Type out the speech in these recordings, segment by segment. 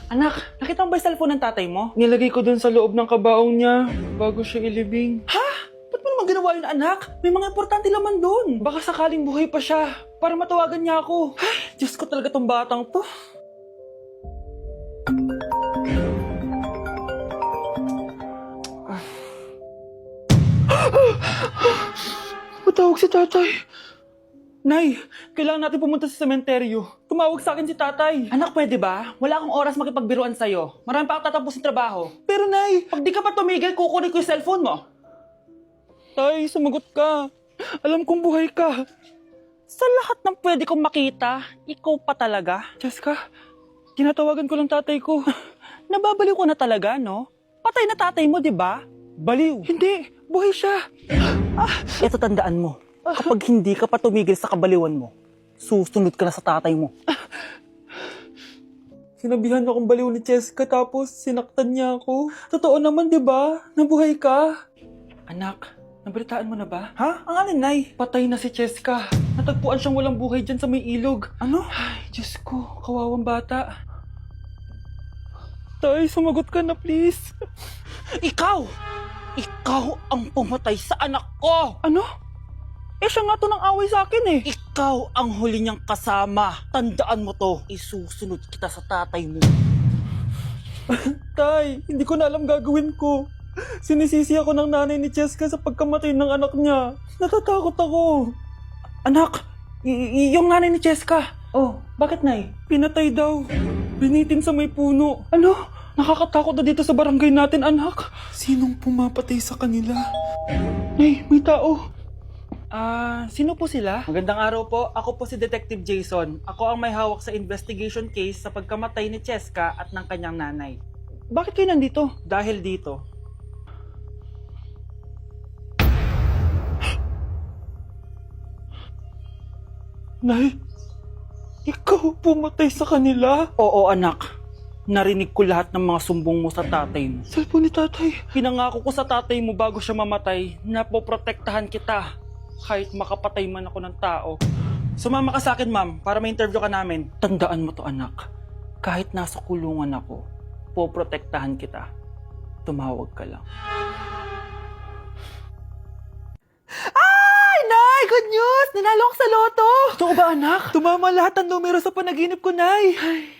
Anak, nakita mo ba yung cellphone ng tatay mo? Nilagay ko dun sa loob ng kabaong niya bago siya ilibing. Ha? Ba't mo naman ginawa yun, anak? May mga importante laman doon. Baka sakaling buhay pa siya para matawagan niya ako. Ay, Diyos ko talaga tong batang to. Matawag si tatay. Nay, kailangan natin pumunta sa sementeryo. Tumawag sa akin si tatay. Anak, pwede ba? Wala akong oras makipagbiruan sa'yo. Marami pa akong tatapusin trabaho. Pero nay, pag di ka pa tumigil, kukunin ko yung cellphone mo. Tay, sumagot ka. Alam kong buhay ka. Sa lahat ng pwede kong makita, ikaw pa talaga. Jessica, tinatawagan ko lang tatay ko. Nababaliw ko na talaga, no? Patay na tatay mo, di ba? Baliw. Hindi, buhay siya. Ito tandaan mo. Kapag hindi ka pa tumigil sa kabaliwan mo, susunod ka na sa tatay mo. Sinabihan akong baliw ni Jessica tapos sinaktan niya ako. Totoo naman, di ba? Nabuhay ka. Anak, nabalitaan mo na ba? Ha? Ang alin, Nay? Patay na si Jessica. Natagpuan siyang walang buhay dyan sa may ilog. Ano? Ay, Diyos ko, kawawang bata. Tay, sumagot ka na please. Ikaw! Ikaw ang pumatay sa anak ko! Ano? Eh siya nga to ng away sa akin eh. Ikaw ang huli niyang kasama. Tandaan mo to. Isusunod kita sa tatay mo. Tay, hindi ko na alam gagawin ko. Sinisisi ako ng nanay ni Jessica sa pagkamatay ng anak niya. Natatakot ako. Anak, yung nanay ni Jessica. Oh, bakit, Nay? Pinatay daw. Binitin sa may puno. Ano? Nakakatakot na dito sa barangay natin, anak. Sinong pumapatay sa kanila? Nay, may tao. Sino po sila? Magandang araw po. Ako po si Detective Jason. Ako ang may hawak sa investigation case sa pagkamatay ni Cheska at ng kanyang nanay. Bakit kayo nandito? Dahil dito. Nay, ikaw pumatay sa kanila? Oo, anak. Narinig ko lahat ng mga sumbong mo sa tatay mo. Cellphone ni tatay. Pinangako ko sa tatay mo bago siya mamatay na poprotektahan kita. Kahit makapatay man ako ng tao. Sumama ka sa akin, ma'am, para ma-interview ka namin. Tandaan mo to, anak. Kahit nasa kulungan ako, poprotektahan kita. Tumawag ka lang. Ay, Nay! Good news! Nanalo ako sa loto! Totoo ba, anak? Tumama lahat ng numero sa panaginip ko, Nay!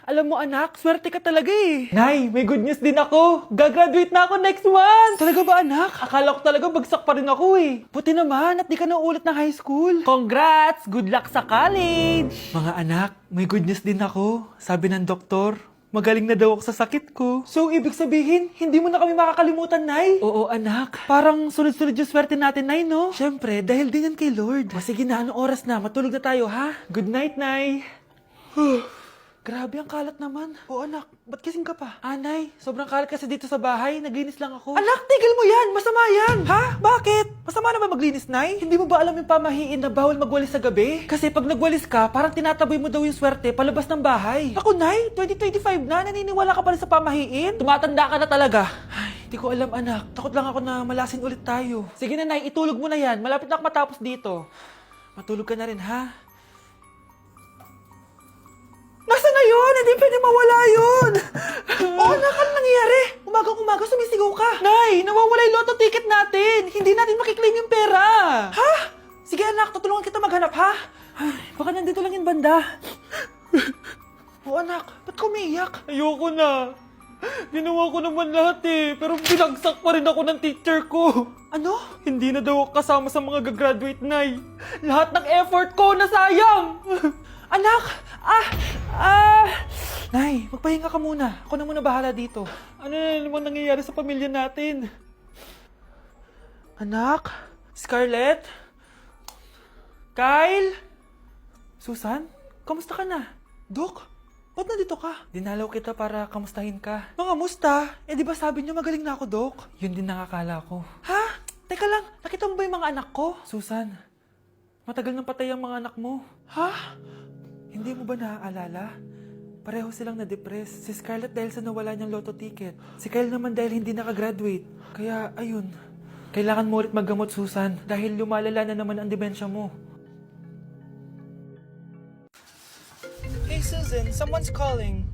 Alam mo, anak, swerte ka talaga eh. Nay, may good news din ako! Gagraduate na ako next month! Talaga ba, anak? Akala ko talaga bagsak pa rin ako eh. Buti naman at di ka na ulit ng high school. Congrats! Good luck sa college! Mga anak, may good news din ako. Sabi ng doktor, magaling na daw ako sa sakit ko. So, ibig sabihin, hindi mo na kami makakalimutan, Nay? Oo, anak. Parang sunod-sunod yung swerte natin, Nay, no? Siyempre, dahil din yan kay Lord. O sige na, anong oras na? Matulog na tayo, ha? Good night, Nay. Grabe, ang kalat naman. Oo, anak. Ba't kasing ka pa? Nay, sobrang kalat kasi dito sa bahay. Naglinis lang ako. Anak, tigil mo yan! Masama yan! Ha? Bakit? Masama na ba maglinis, Nay? Hindi mo ba alam yung pamahiin na bawal magwalis sa gabi? Kasi pag nagwalis ka, parang tinataboy mo daw yung swerte palabas ng bahay. Ako, Nay, 2025 na, naniniwala ka pa rin sa pamahiin? Tumatanda ka na talaga. Ay, hindi ko alam, anak. Takot lang ako na malasin ulit tayo. Sige na, Nay, itulog mo na yan. Malapit na ako matapos dito. Matulog ka na rin, ha? Nasaan na yun? Hindi pwede mawala yun! Oo, anak, ano nangyayari? Umagang-umaga sumisigaw ka. Nay, nawawala yung lotto ticket natin. Hindi natin makiklaim yung pera. Ha? Sige anak, tutulungan kita maghanap, ha? Ay, baka nandito lang yung banda. Oo, anak. Ba't ka umiiyak? Ayoko na. Ginawa ko naman lahat eh. Pero binagsak pa rin ako ng teacher ko. Ano? Hindi na daw ako kasama sa mga gagraduate, Nay. Lahat ng effort ko nasayang. Anak! Nay, magpahinga ka muna. Ako na muna bahala dito. Ano na naman nangyayari sa pamilya natin? Anak? Scarlett? Kyle? Susan? Kamusta ka na? Dok? Ba't nandito ka? Dinalaw kita para kamustahin ka. Mga musta? Eh di ba sabi niyo magaling na ako, Dok? Yun din nakakala ko. Ha? Teka lang, nakita mo ba yung mga anak ko? Susan, matagal nang patay ang mga anak mo. Ha? Hindi mo ba naaalala? Pareho silang na-depress. Si Scarlett dahil sa nawala niyang lotto ticket. Si Kyle naman dahil hindi nakagraduate. Kaya, ayun. Kailangan mo ulit maggamot, Susan. Dahil lumalala na naman ang demensya mo. Hey, Susan. Someone's calling.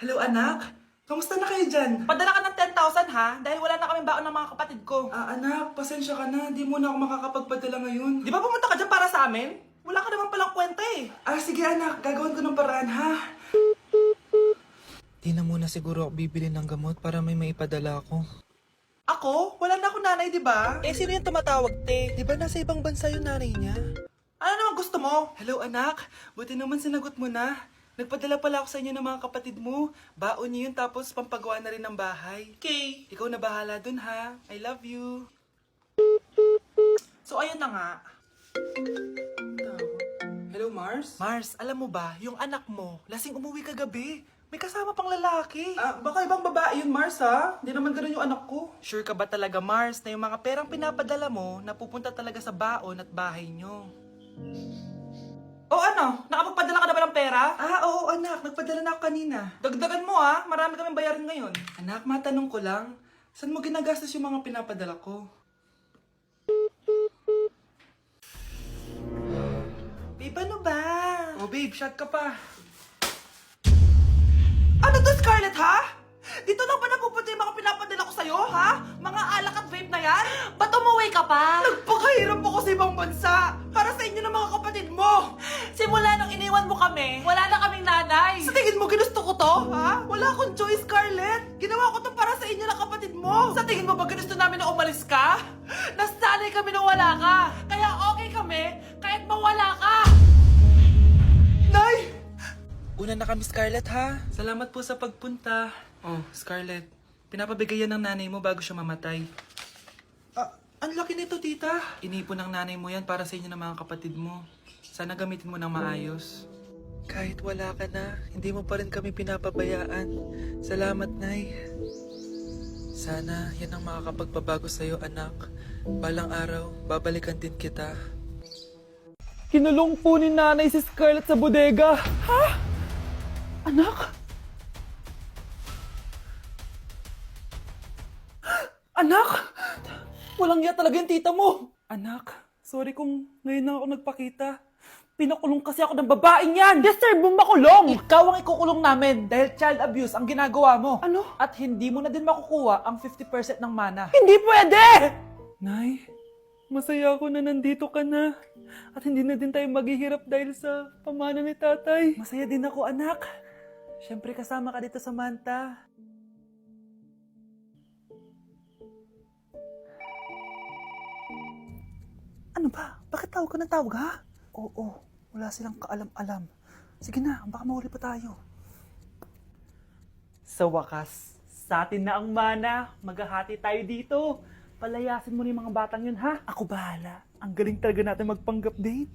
Hello, anak. Kamusta na kayo dyan? Padala ka ng 10,000 ha, dahil wala na kaming baon ng mga kapatid ko. Anak, pasensya ka na. Di mo na ako makakapagpadala ngayon. Di ba pumunta ka dyan para sa amin? Wala ka naman palang kwenta eh. Sige anak, gagawin ko ng paraan ha. Di na muna siguro ako bibili ng gamot para may maipadala ako. Ako? Wala na akong nanay, di ba? Sino yung tumatawag, te? Di ba nasa ibang bansa yung nanay niya? Ano naman gusto mo? Hello anak, buti naman sinagot mo na. Nagpadala pala ako sa inyo ng mga kapatid mo. Baon niyo yun tapos pampagawa na rin ng bahay. Okay. Ikaw na bahala dun ha. I love you. So ayun na nga. Hello Mars? Mars, alam mo ba, yung anak mo, lasing umuwi kagabi. May kasama pang lalaki. Baka ibang babae yun Mars ha. Hindi naman ganun yung anak ko. Sure ka ba talaga, Mars, na yung mga perang pinapadala mo, napupunta talaga sa baon at bahay nyo? O ano? Nakapagpadala ka na ba ng pera? Oo anak, nagpadala na ako kanina. Dagdagan mo ha, marami kaming bayarin ngayon. Anak, matanong ko lang, saan mo ginagastos yung mga pinapadala ko? Babe, ano ba? Oh babe, shot ka pa. Ano to, Scarlett, ha? Dito lang ba napupunta yung mga pinapadala ko sa'yo, ha? Mga alak at vape na yan? Ba't umuwi ka pa? Nagpakahirap ako sa ibang bansa para sa inyo ng mga kapatid mo. Simula nung iniwan mo kami, wala na kaming nanay. Sa tingin mo, ginusto ko to, ha? Wala akong choice, Scarlett. Ginawa ko to para sa inyo ng kapatid mo. Sa tingin mo ba ginusto namin na umalis ka? Nasanay kami na wala ka. Kaya okay kami kahit mawala ka. Nay! Una na kami Scarlett ha. Salamat po sa pagpunta. Oh, Scarlett, pinapabigay yan ng nanay mo bago siya mamatay. Ang laki nito, tita. Inipon ng nanay mo yan para sa inyo ng mga kapatid mo. Sana gamitin mo ng maayos. Kahit wala ka na, hindi mo pa rin kami pinapabayaan. Salamat, Nay. Sana yan ang makakapagpabago sa'yo, anak. Balang araw, babalikan din kita. Kinulong po ni nanay si Scarlett sa bodega. Ha? Anak? Anak? Walang iya talaga yung tita mo. Anak, sorry kung ngayon na ako nagpakita. Pinakulong kasi ako ng babaeng yan. Deserve mo makulong. Ikaw ang ikukulong namin dahil child abuse ang ginagawa mo. Ano? At hindi mo na din makukuha ang 50% ng mana. Hindi pwede! Nay, masaya ako na nandito ka na. At hindi na din tayo maghihirap dahil sa pamana ni tatay. Masaya din ako, anak. Siyempre kasama ka dito sa Manta. Ano ba? Bakit tawag ka ng tawag, ha? Oo, wala silang kaalam-alam. Sige na, baka mahuli pa tayo. Sa wakas, sa atin na ang mana. Maghahati tayo dito. Palayasin mo na yung mga batang yun, ha? Ako bahala. Ang galing talaga natin magpanggap date.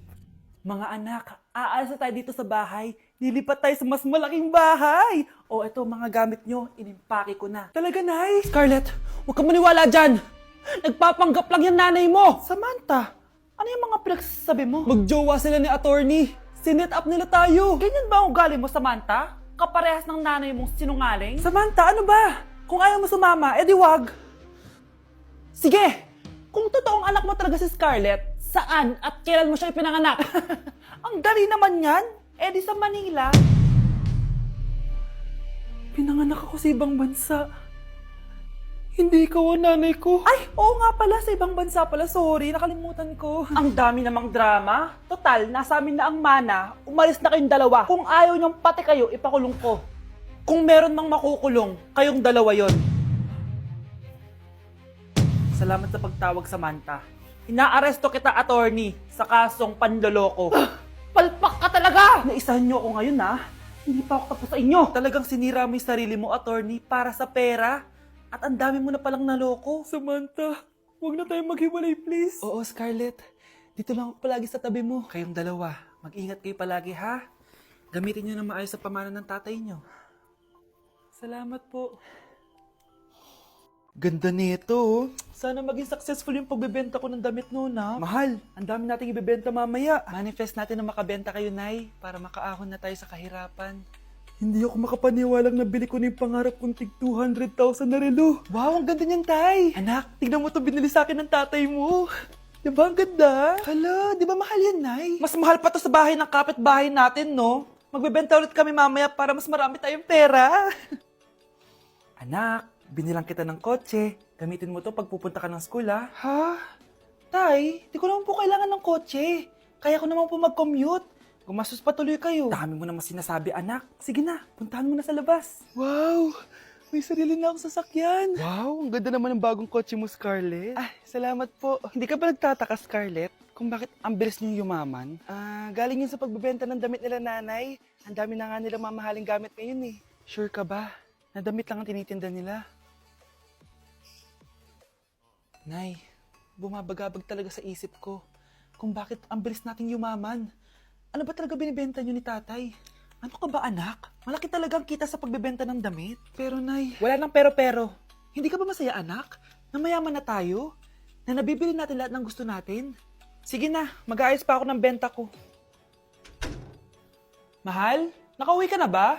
Mga anak, aalis na tayo dito sa bahay. Lilipat tayo sa mas malaking bahay. O eto, mga gamit nyo, inimpake ko na. Talaga, Nay? Scarlett, huwag ka maniwala dyan. Nagpapanggap lang yung nanay mo. Samantha, ano yung mga pinagsasabi mo? Magjowa sila ni attorney. Sinet up nila tayo. Ganyan ba ang ugali mo, Samantha? Kaparehas ng nanay mong sinungaling? Samantha, ano ba? Kung ayaw mo sumama, edi wag. Sige, kung totoong anak mo talaga si Scarlett, saan at kailan mo siya ipinanganak? Ang dali naman yan. Edi sa Manila. Pinanganak ako sa ibang bansa. Hindi ikaw ang nanay ko. Ay, oo nga pala, sa ibang bansa pala. Sorry, nakalimutan ko. Ang dami namang drama. Total, nasa amin na ang mana. Umalis na kayong dalawa. Kung ayaw niyong pati kayo, ipakulong ko. Kung meron mang makukulong, kayong dalawa yon. Salamat sa pagtawag, Samantha. Inaaresto kita, attorney, sa kasong panloloko. Palpak ka talaga! Naisahan niyo ako ngayon, ha? Hindi pa ako tapos sa inyo. Talagang sinira mo yung sarili mo, attorney, para sa pera. At ang dami mo na palang naloko. Samantha, huwag na tayo maghiwalay, please. Oo, Scarlett. Dito lang ako palagi sa tabi mo. Kayong dalawa, mag-ingat kayo palagi, ha? Gamitin niyo na maayos sa pamana ng tatay niyo. Salamat po. Ganda nito, oh. Sana maging successful yung pagbebenta ko ng damit noon, ha? Mahal, ang dami nating ibebenta mamaya. Manifest natin na makabenta kayo, Nay, para makaahon na tayo sa kahirapan. Hindi ako makapaniwalang nabili ko na yung pangarap kong tig 200,000 na relo. Wow, ang ganda niyan, Tay! Anak, tignan mo ito binili sa akin ng tatay mo. Diba ang ganda? Hala, di ba mahal yan, Nay? Mas mahal pa to sa bahay ng kapitbahay natin, no? Magbebenta ulit kami mamaya para mas marami tayong pera. Anak, binilang kita ng kotse. Gamitin mo to pag pupunta ka ng school, ha? Ha? Tay, di ko naman po kailangan ng kotse. Kaya ko naman po mag-commute. Gumastos pa tuloy kayo. Dami mo naman sinasabi, anak. Sige na, puntahan mo na sa labas. Wow! May sarili na akong sasakyan. Wow, ang ganda naman ng bagong kotse mo, Scarlett. Ah, salamat po. Hindi ka ba nagtataka, Scarlett, kung bakit ang bilis niyong yumaman? Galing yun sa pagbebenta ng damit nila nanay. Ang dami na nga nila mamahaling gamit ngayon eh. Sure ka ba? Na damit lang ang tinitinda nila? Nay, bumabagabag talaga sa isip ko kung bakit ang bilis nating yumaman. Ano ba talaga binibenta niyo ni tatay? Ano ka ba, anak? Malaki talagang kita sa pagbebenta ng damit. Pero, Nay... Wala nang pero-pero. Hindi ka ba masaya, anak? Na mayaman na tayo? Na nabibili natin lahat ng gusto natin? Sige na, mag-aayos pa ako ng benta ko. Mahal? Nakauwi ka na ba?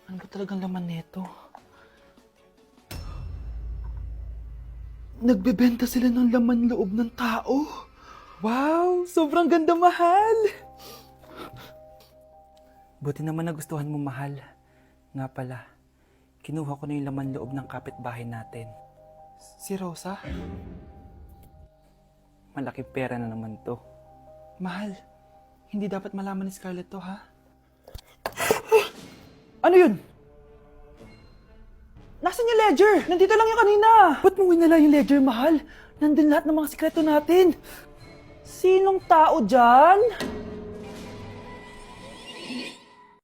Ano ba talagang laman nito? Nagbebenta sila ng laman loob ng tao. Wow! Sobrang ganda, mahal! Buti naman nagustuhan mo, mahal. Nga pala, kinuha ko na yung laman loob ng kapitbahay natin. Si Rosa? Malaki pera na naman to. Mahal, hindi dapat malaman ni Scarlett to, ha? Ano yun? Nasaan yung ledger? Nandito lang yung kanina. Ba't mo winala yung ledger, mahal? Nandun lahat ng mga sikreto natin. Sinong tao dyan?